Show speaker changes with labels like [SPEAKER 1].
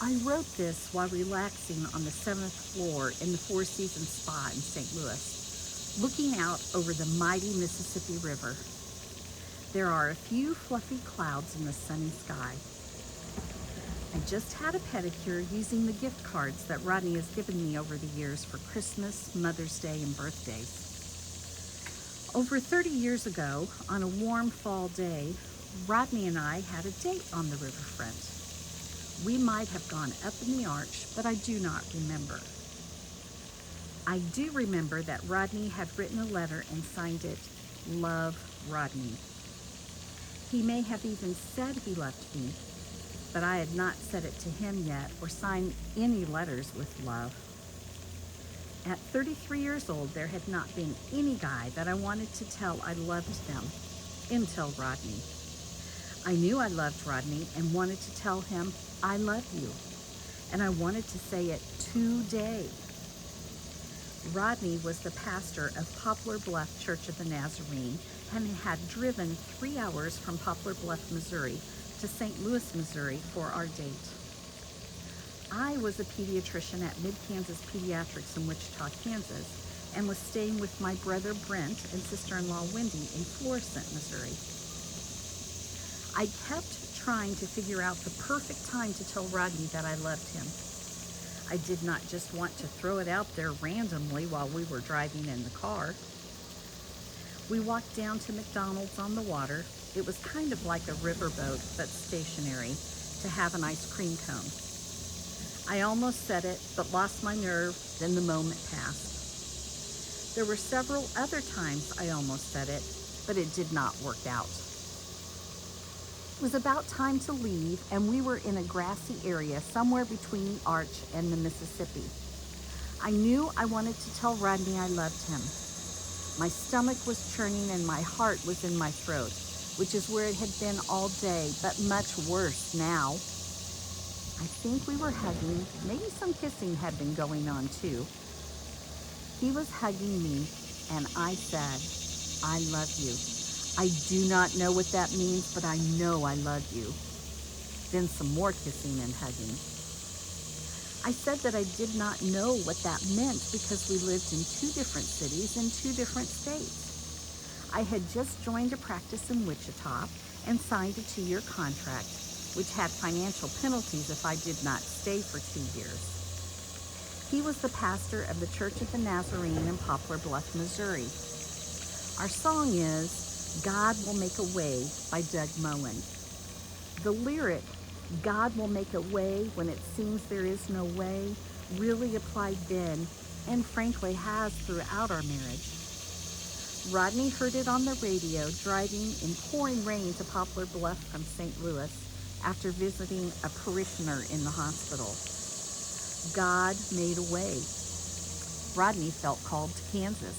[SPEAKER 1] I wrote this while relaxing on the 7th floor in the Four Seasons Spa in St. Louis, looking out over the mighty Mississippi River. There are a few fluffy clouds in the sunny sky. I just had a pedicure using the gift cards that Rodney has given me over the years for Christmas, Mother's Day, and birthdays. Over 30 years ago, on a warm fall day, Rodney and I had a date on the riverfront. We might have gone up in the arch, but I do not remember. I do remember that Rodney had written a letter and signed it, "Love, Rodney." He may have even said he loved me, but I had not said it to him yet or signed any letters with love. At 33 years old, there had not been any guy that I wanted to tell I loved them until Rodney. I knew I loved Rodney and wanted to tell him, "I love you," and I wanted to say it today. Rodney was the pastor of Poplar Bluff Church of the Nazarene and had driven 3 hours from Poplar Bluff, Missouri to St. Louis, Missouri for our date. I was a pediatrician at Mid-Kansas Pediatrics in Wichita, Kansas, and was staying with my brother Brent and sister-in-law Wendy in Florissant, Missouri. I kept trying to figure out the perfect time to tell Rodney that I loved him. I did not just want to throw it out there randomly while we were driving in the car. We walked down to McDonald's on the water. It was kind of like a riverboat, but stationary, to have an ice cream cone. I almost said it, but lost my nerve, then the moment passed. There were several other times I almost said it, but it did not work out. It was about time to leave, and we were in a grassy area somewhere between the arch and the Mississippi. I knew I wanted to tell Rodney I loved him. My stomach was churning and my heart was in my throat, which is where it had been all day, but much worse now. I think we were hugging. Maybe some kissing had been going on too. He was hugging me, and I said, "I love you. I do not know what that means, but I know I love you." Then some more kissing and hugging. I said that I did not know what that meant because we lived in 2 different cities in 2 different states. I had just joined a practice in Wichita and signed a 2-year contract, which had financial penalties if I did not stay for 2 years. He was the pastor of the Church of the Nazarene in Poplar Bluff, Missouri. Our song is "God Will Make a Way" by Doug Moen. The lyric, "God will make a way when it seems there is no way," really applied then and frankly has throughout our marriage. Rodney heard it on the radio driving in pouring rain to Poplar Bluff from St. Louis after visiting a parishioner in the hospital. God made a way. Rodney felt called to Kansas.